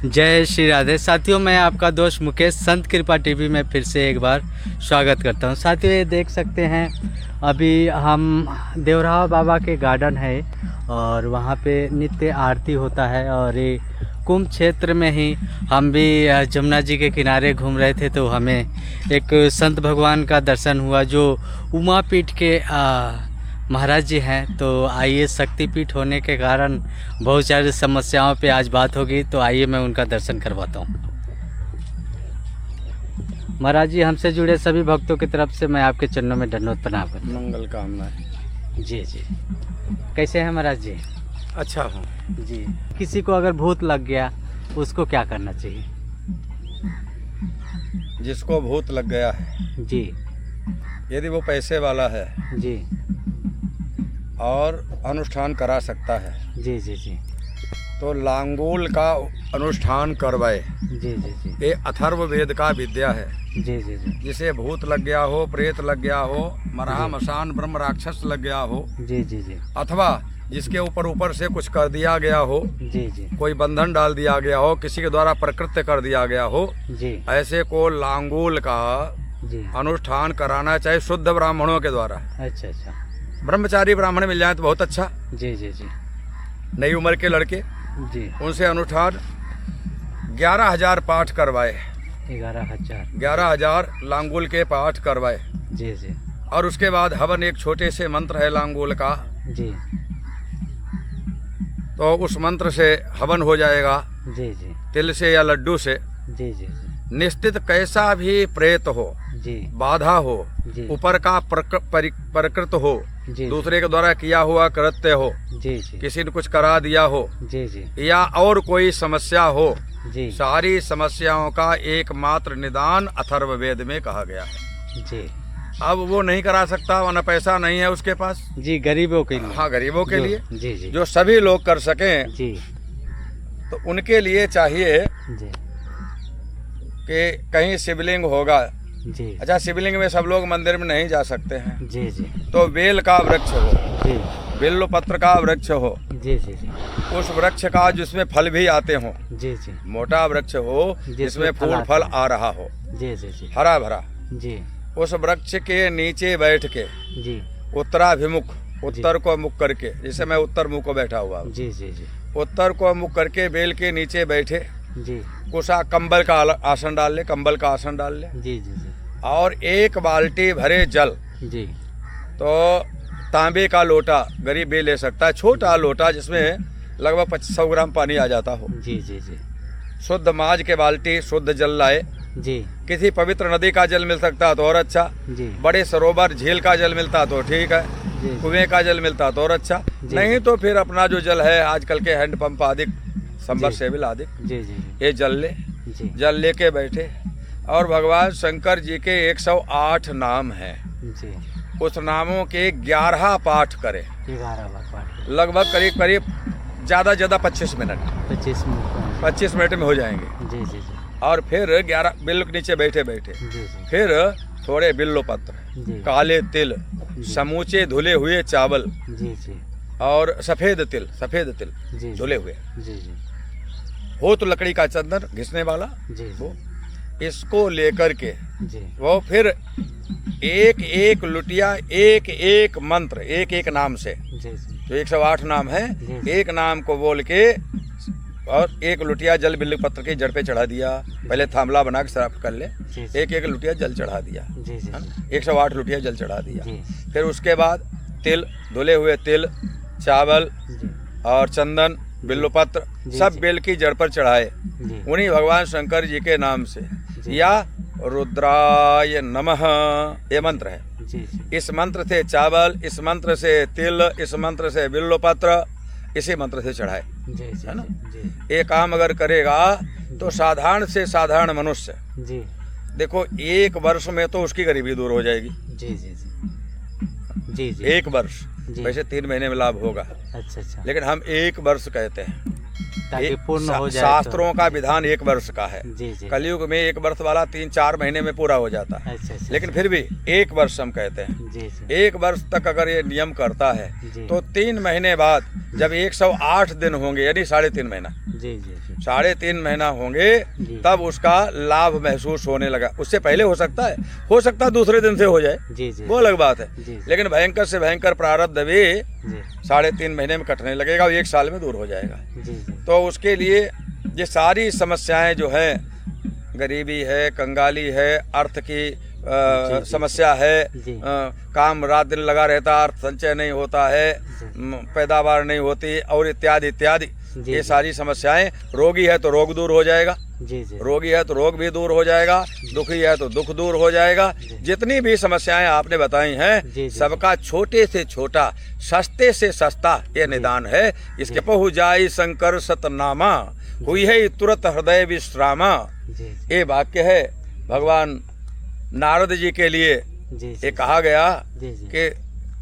जय श्री राधे। साथियों, मैं आपका दोस्त मुकेश संत कृपा टीवी में फिर से एक बार स्वागत करता हूं। साथियों, ये देख सकते हैं अभी हम देवराव बाबा के गार्डन है और वहां पे नित्य आरती होता है। और ये कुंभ क्षेत्र में ही हम भी जमुना जी के किनारे घूम रहे थे तो हमें एक संत भगवान का दर्शन हुआ जो उमापीठ के महाराज जी हैं। तो आइए, शक्तिपीठ होने के कारण बहुत सारी समस्याओं पे आज बात होगी, तो आइए मैं उनका दर्शन करवाता हूँ। महाराज जी, हमसे जुड़े सभी भक्तों की तरफ से मैं आपके चरणों में दंडवत प्रणाम करता हूँ। मंगल कामनाएं। जी जी। कैसे हैं महाराज जी? अच्छा हूँ जी। किसी को अगर भूत लग गया उसको क्या करना चाहिए? जिसको भूत लग गया है, जी यदि वो पैसे वाला है जी और अनुष्ठान करा सकता है जी जी जी तो लांगूल का अनुष्ठान करवाए। जी जी जी ये अथर्ववेद का विद्या है। जी जी जी जिसे भूत लग गया हो, प्रेत लग गया हो, मरहा मसान ब्रह्म राक्षस लग गया हो, जी जी जी अथवा जिसके ऊपर से कुछ कर दिया गया हो, जी जी कोई बंधन डाल दिया गया हो, किसी के द्वारा प्रकृत्य कर दिया गया हो, जी ऐसे को लांगूल का जी। अनुष्ठान कराना चाहिए शुद्ध ब्राह्मणों के द्वारा। अच्छा अच्छा। ब्रह्मचारी ब्राह्मण मिल जाए तो बहुत अच्छा। जी जी जी नई उम्र के लड़के, जी। उनसे अनुष्ठान 11,000 पाठ करवाए। 11,000। 11,000 लांगूल के पाठ करवाए। जी जी और उसके बाद हवन, एक छोटे से मंत्र है लांगूल का, जी तो उस मंत्र से हवन हो जाएगा। जी जी तिल से या लड्डू से। जी जी जी निश्चित कैसा भी प्रेत हो, जी बाधा हो, जी ऊपर का प्रकृत हो, जी दूसरे के द्वारा किया हुआ कृत्य हो, जी जी किसी ने कुछ करा दिया हो, जी जी या और कोई समस्या हो, जी सारी समस्याओं का एकमात्र निदान अथर्ववेद में कहा गया है। जी। अब वो नहीं करा सकता, वरना पैसा नहीं है उसके पास। जी, गरीबों के लिए। हाँ, गरीबों के लिए, जी जी जो सभी लोग कर सकें, जी तो उनके लिए चाहिए जी कि कहीं शिवलिंग होगा। जी अच्छा, शिवलिंग में सब लोग मंदिर में नहीं जा सकते हैं, जी जी तो बेल का वृक्ष हो, जी बिल्व पत्र का वृक्ष हो, जी जी जी उस वृक्ष का जिसमें फल भी आते हों, जी जी मोटा वृक्ष हो जिसमें फूल फल आ रहा हो, जी जी जी हरा भरा, जी उस वृक्ष के नीचे बैठ के जी उत्तराभिमुख, उत्तर को मुख करके, जैसे मैं उत्तर मुख को बैठा हुआ हूं, जी जी जी उत्तर को मुख करके बेल के नीचे बैठे, जी कुछ कंबल का आसन डाल ले, कंबल का आसन डाल ले, जी जी जी और एक बाल्टी भरे जल, जी तो तांबे का लोटा गरीब भी ले सकता है, छोटा लोटा जिसमें लगभग 100 ग्राम पानी आ जाता हो, जी जी जी शुद्ध माज के बाल्टी शुद्ध जल लाए। जी किसी पवित्र नदी का जल मिल सकता है तो और अच्छा, जी बड़े सरोवर झील का जल मिलता तो ठीक है, जी कुएं का जल मिलता तो और अच्छा, नहीं तो फिर अपना जो जल है आजकल के हैंडपंप आदि, सबमर्सिबल आदि, जी जी ये जल ले, जी जल लेके बैठे। और भगवान शंकर जी के 108 नाम हैं, जी। उस नामों के 11 पाठ करें, 11 बार पाठ। लगभग करीब करीब ज़्यादा 25 मिनट, 25 मिनट। 25 मिनट में हो जाएंगे। जी जी जी और फिर 11 बिल्लो के नीचे बैठे बैठे जी जी फिर थोड़े बिल्लो पत्र, जी काले तिल, समूचे धुले हुए चावल, जी जी और सफ़ेद तिल जी धुले हुए जी जी हो, तो लकड़ी का चंदन घिसने वाला जी वो, इसको लेकर के जी वो फिर एक एक लुटिया, एक एक मंत्र, एक एक नाम से, जी जी जो 108 नाम है, जी। एक नाम को बोल के और एक लुटिया जल बिल्व पत्र की जड़ पे चढ़ा दिया। पहले थामला बना के साफ कर ले, जी जी एक एक लुटिया जल चढ़ा दिया, जी जी 108 लुटिया जल चढ़ा दिया। जी फिर उसके बाद तिल, धुले हुए तिल, चावल जी और चंदन, बिल्वपत्र जी, सब जी। बेल की जड़ पर चढ़ाए, जी उन्हीं भगवान शंकर जी के नाम से, जी। या रुद्राय नमः ये मंत्र है। जी जी इस मंत्र से चावल, इस मंत्र से तिल, इस मंत्र से बिल्वपत्र, इसी मंत्र से चढ़ाए, जी जी है ना? जी ये काम अगर करेगा तो साधारण से साधारण मनुष्य, जी देखो 1 वर्ष में तो उसकी गरीबी दूर हो जाएगी। जी जी जी जी 1 वर्ष, जी। वैसे वैसे 3 महीने में लाभ होगा, अच्छा अच्छा, लेकिन हम 1 वर्ष कहते हैं। ताकि पूर्ण हो जाए। शास्त्रों का विधान 1 वर्ष का है। जी जी कलयुग में 1 वर्ष वाला 3-4 महीने में पूरा हो जाता है, अच्छा अच्छा, लेकिन फिर भी 1 वर्ष हम कहते हैं। जी जी 1 वर्ष तक अगर ये नियम करता है जी। तो 3 महीने बाद जब 108 दिन होंगे, यानी 3.5 महीना, जी जी जी 3.5 महीना होंगे जी। तब उसका लाभ महसूस होने लगा। उससे पहले हो सकता है दूसरे दिन से हो जाए, जी जी वो अलग बात है। जी लेकिन भयंकर से भयंकर प्रारब्ध भी जी 3.5 महीने में कटने लगेगा और 1 साल में दूर हो जाएगा। जी जी तो उसके लिए ये सारी समस्याएं जो हैं, गरीबी है, कंगाली है, अर्थ की जी। समस्या है, जी। काम रात दिन लगा रहता, अर्थ संचय नहीं होता है, पैदावार नहीं होती और इत्यादि इत्यादि, जी, ये जी। सारी समस्याएं। रोगी है तो रोग दूर हो जाएगा, जी जी रोगी है तो रोग भी दूर हो जाएगा, दुखी है तो दुख दूर हो जाएगा। जितनी भी समस्याएं आपने बताई जी, हैं, जी। सबका छोटे से छोटा, सस्ते से सस्ता ये निदान है। इसके पहु जाई शंकर सतनामा, हुई है तुरंत हृदय विश्रामा। जी ये वाक्य है भगवान नारद जी के लिए। जी ये कहा गया जी जी कि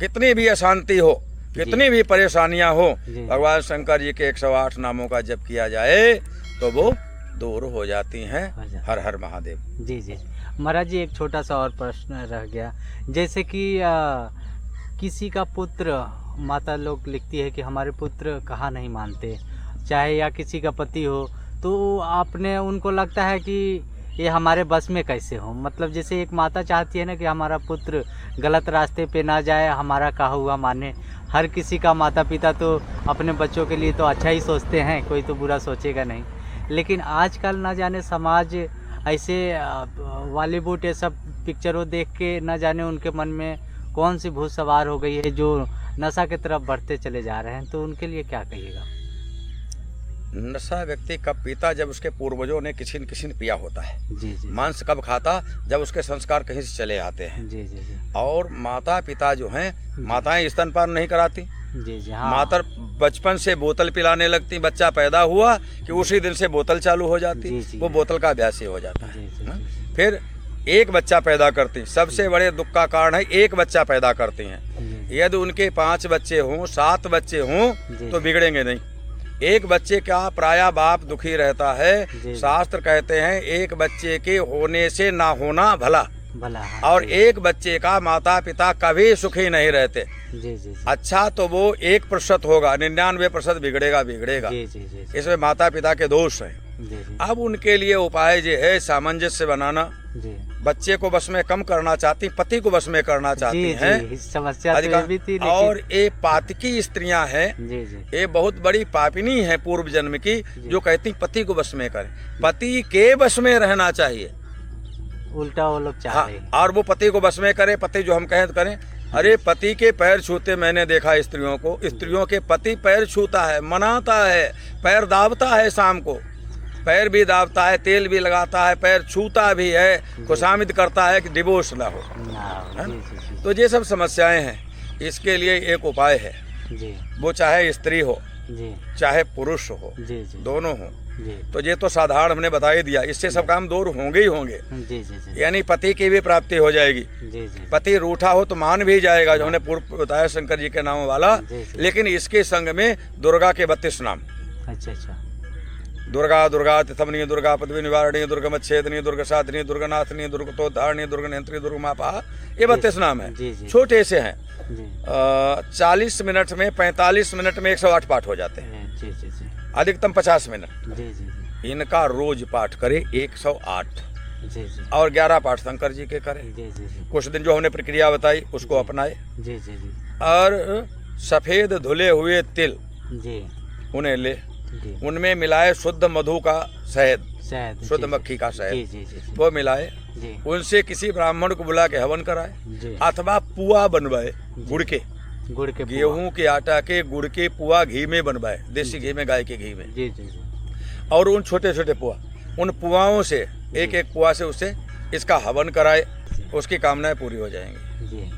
कितनी भी अशांति हो, कितनी भी परेशानियां हो, जी। भगवान शंकर जी के 108 नामों का जप किया जाए तो वो दूर हो जाती हैं। हर हर महादेव। जी जी महाराज जी, एक छोटा सा और प्रश्न रह गया। जैसे कि किसी का पुत्र, माता लोग लिखती है कि हमारे पुत्र कहाँ नहीं मानते, चाहे या किसी का पति हो, तो आपने उनको लगता है कि ये हमारे बस में कैसे हो। मतलब जैसे एक माता चाहती है ना कि हमारा पुत्र गलत रास्ते पे ना जाए, हमारा कहा हुआ माने। हर किसी का माता पिता तो अपने बच्चों के लिए तो अच्छा ही सोचते हैं, कोई तो बुरा सोचेगा नहीं। लेकिन आजकल ना जाने समाज ऐसे बॉलीवुड ये सब पिक्चरों देख के ना जाने उनके मन में कौन सी भूत सवार हो गई है, जो नशा की तरफ बढ़ते चले जा रहे हैं। तो उनके लिए क्या कहिएगा? नशा व्यक्ति कब पीता? जब उसके पूर्वजों ने किसी न किसी ने पिया होता है। जी जी मांस कब खाता? जब उसके संस्कार कहीं से चले आते हैं। जी जी जी और माता पिता जो हैं, माताएं स्तनपान नहीं कराती, जी जी हाँ। माता बचपन से बोतल पिलाने लगती। बच्चा पैदा हुआ कि उसी दिन से बोतल चालू हो जाती, जी, जी। वो बोतल का अभ्यासी हो जाता जी है। जी हाँ? जी फिर एक बच्चा पैदा करती। सबसे बड़े दुख का कारण है एक बच्चा पैदा करती हैं। जी यदि उनके 5 बच्चे हों, 7 बच्चे हों जी। तो बिगड़ेंगे नहीं। एक बच्चे का प्रायः बाप दुखी रहता है। जी। शास्त्र कहते हैं एक बच्चे के होने से ना होना भला, भला हाँ, और जी, एक बच्चे का माता पिता कभी सुखी नहीं रहते। जी जी जी अच्छा तो वो 1% होगा, 99% बिगड़ेगा बिगड़ेगा। जी जी जी जी इसमें माता पिता के दोष हैं। जी अब उनके लिए उपाय जो है सामंजस्य बनाना। जी बच्चे को बस में कम करना चाहती, पति को बस में करना चाहती जी हैं। जी समस्या तो ये भी थी, लेकिन और ये पातकी स्त्रियां हैं, जी जी ये बहुत बड़ी पापिनी है पूर्व जन्म की, जो कहती पति को बस में करें। पति के बस में रहना चाहिए। उल्टा वो लोग चाह हाँ, रहे हैं। और वो पति को बस में करे। पति जो हम कहें तो करें। अरे पति के पैर छूते मैंने देखा स्त्रियों को। स्त्रियों के पति पैर छूता है, मनाता है, पैर दाबता है, शाम को पैर भी दाबता है, तेल भी लगाता है, पैर छूता भी है, खुशामिद करता है कि डिवोर्स ना हो। ना, जी जी जी तो ये सब समस्याएं हैं। इसके लिए एक उपाय है, जी वो चाहे स्त्री हो जी चाहे पुरुष हो, जी जी दोनों हो। जी तो ये तो साधारण हमने बता ही दिया। इससे सब काम दूर होंगे ही होंगे। जी जी जी यानी पति की भी प्राप्ति हो जाएगी। जी जी पति रूठा हो तो मान भी जाएगा, जो हमने पूर्व बताया शंकर जी के नाम वाला। जी, जी। लेकिन इसके संग में दुर्गा के 32 नाम। अच्छा अच्छा दुर्गा, दुर्गा तिथमनी, दुर्गा पदवी निवारणी, दुर्गमच्छेदनी, दुर्गसाधनी, दुर्गनाथनी, दुर्गतोद्धारणी, दुर्गनियंत्री, दुर्गमापा, ये 32 नाम है। जी, जी। छोटे से हैं। जी 40 मिनट में, 45 मिनट में 108 पाठ हो जाते हैं। जी जी जी अधिकतम 50 मिनट। जी जी जी इनका रोज पाठ करे 108, जी जी और 11 पाठ शंकर जी के करें। जी जी जी कुछ दिन जो हमने प्रक्रिया बताई उसको अपनाए। जी जी जी और सफ़ेद धुले हुए तिल जी उन्हें ले, जी उनमें मिलाए शुद्ध मधु का शहद, शायद शुद्ध जी, मक्खी का जी शहद, जी जी जी वो मिलाए। जी उनसे किसी ब्राह्मण को बुला के हवन कराए, जी अथवा पुआ बनवाए गुड़ के, गुड़ के पुआ। गेहूं के आटा के गुड़ के पुआ घी में बनवाए, देसी घी में, गाय के घी में। जी जी जी और उन छोटे छोटे पुआ, उन पुआओं से एक एक पुआ से उससे इसका हवन कराए, उसकी कामनाएं पूरी हो जाएंगी। जी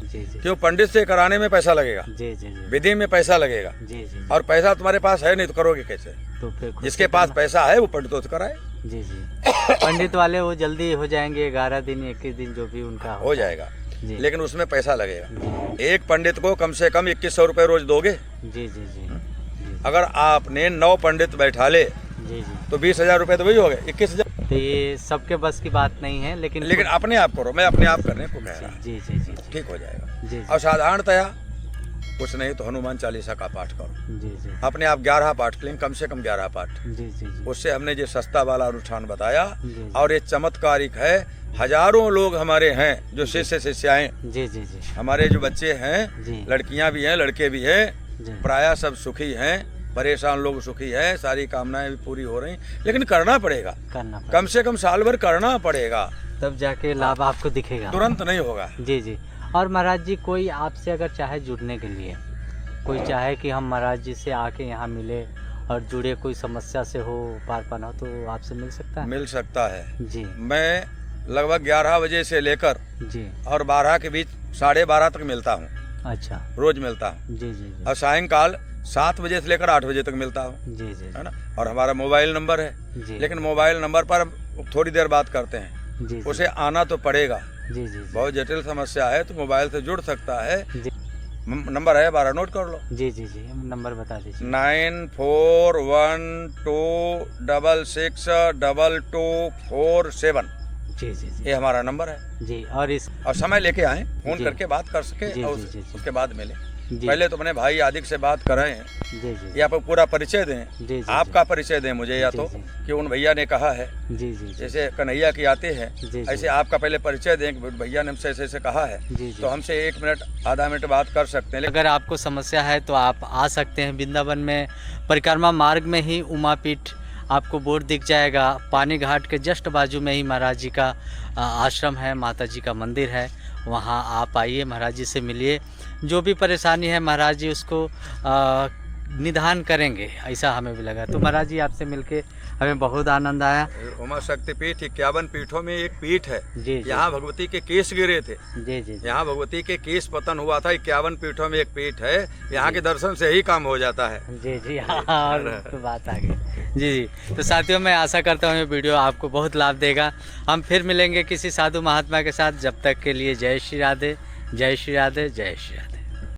जी जी क्यों? पंडित से कराने में पैसा लगेगा, जी जी जी विधि में पैसा लगेगा, जी जी और पैसा तुम्हारे पास है नहीं तो करोगे कैसे? तो फिर खुद जिसके से पास करना। पैसा है वो पंडितों से कराए, जी जी पंडित वाले वो जल्दी हो जाएंगे, 11 दिन 21 दिन जो भी उनका हो जाएगा। जी लेकिन उसमें पैसा लगेगा। जी एक पंडित को कम से कम 2100 रुपये रोज दोगे। जी जी जी जी अगर आपने 9 पंडित बैठा ले जी जी तो 20,000 रुपये तो वही हो गए, 21,000। तो ये सबके बस की बात नहीं है, लेकिन अपने आप करो, मैं अपने आप करने को कह रहा हूँ, जी जी जी जी ठीक हो जाएगा। जी और साधारणतया कुछ नहीं तो हनुमान चालीसा का पाठ करो। जी जी अपने आप 11 पाठ करें, कम से कम 11 पाठ। जी जी जी उससे हमने जो सस्ता वाला अनुष्ठान बताया जी और ये चमत्कारिक है। हजारों लोग हमारे हैं जो शिष्य शिष्याएं, जी जी जी हमारे जो बच्चे हैं, जी लड़कियां भी हैं लड़के भी हैं, जी प्रायः सब सुखी हैं, परेशान लोग सुखी हैं, सारी कामनाएं भी पूरी हो रही। लेकिन करना पड़ेगा, करना कम से कम साल भर करना पड़ेगा, तब जाके लाभ आपको दिखेगा। तुरंत नहीं होगा। जी जी। और महाराज जी कोई आपसे अगर चाहे जुड़ने के लिए, कोई चाहे कि हम महाराज जी से आके यहाँ मिले और जुड़े, कोई समस्या से हो, पारपन हो, तो आपसे मिल सकता है? मिल सकता है। जी मैं लगभग 11 बजे से लेकर जी। और 12 के बीच 12:30 तक मिलता हूँ, अच्छा। रोज मिलता हूँ। जी जी जी और सायंकाल 7 बजे से लेकर 8 बजे तक मिलता हूँ, जी जी है ना। और हमारा मोबाइल नंबर है, जी लेकिन मोबाइल नंबर पर हम थोड़ी देर बात करते हैं, जी उसे आना तो पड़ेगा। जी जी बहुत जटिल समस्या है तो मोबाइल से जुड़ सकता है। जी नंबर है 12, नोट कर लो। जी जी जी नंबर बता दीजिए। 9412662247। जी जी जी ये हमारा नंबर है। जी। और इस और समय लेके आए, फोन जी। करके बात कर सके जी, और जी, जी, जी। उसके बाद मिले। जी पहले तो अपने भाई आदिक से बात कराएं, जी जी या आप पूरा परिचय दें, जी जी आपका परिचय दें मुझे, या जी, तो जी। कि उन भैया ने कहा है, जी जी जी जैसे कन्हैया की आते हैं जी, जी। ऐसे आपका पहले परिचय दें कि भैया ने हमसे ऐसे ऐसे कहा है, जी, जी। तो हमसे 1 मिनट आधा मिनट बात कर सकते हैं। अगर आपको समस्या है तो आप आ सकते हैं वृंदावन में, परिक्रमा मार्ग में ही उमापीठ आपको बोर्ड दिख जाएगा। पानी घाट के जस्ट बाजू में ही महाराज जी का आश्रम है, माता जी का मंदिर है। वहाँ आप आइए, महाराज जी से मिलिए, जो भी परेशानी है महाराज जी उसको निदान करेंगे, ऐसा हमें भी लगा। तो महाराज जी आपसे मिलके हमें बहुत आनंद आया। उमा शक्ति पीठ 51 पीठों में एक पीठ है। जी जी यहाँ भगवती के केस गिरे थे, जी जी यहाँ भगवती के केस पतन हुआ था। 51 पीठों में एक पीठ है, यहाँ के दर्शन से ही काम हो जाता है। जी जी। हाँ, तो बात आ गई। जी जी। तो साथियों, मैं आशा करता हूँ ये वीडियो आपको बहुत लाभ देगा। हम फिर मिलेंगे किसी साधु महात्मा के साथ। जब तक के लिए जय श्री राधे, जय श्री राधे, जय श्री राधे।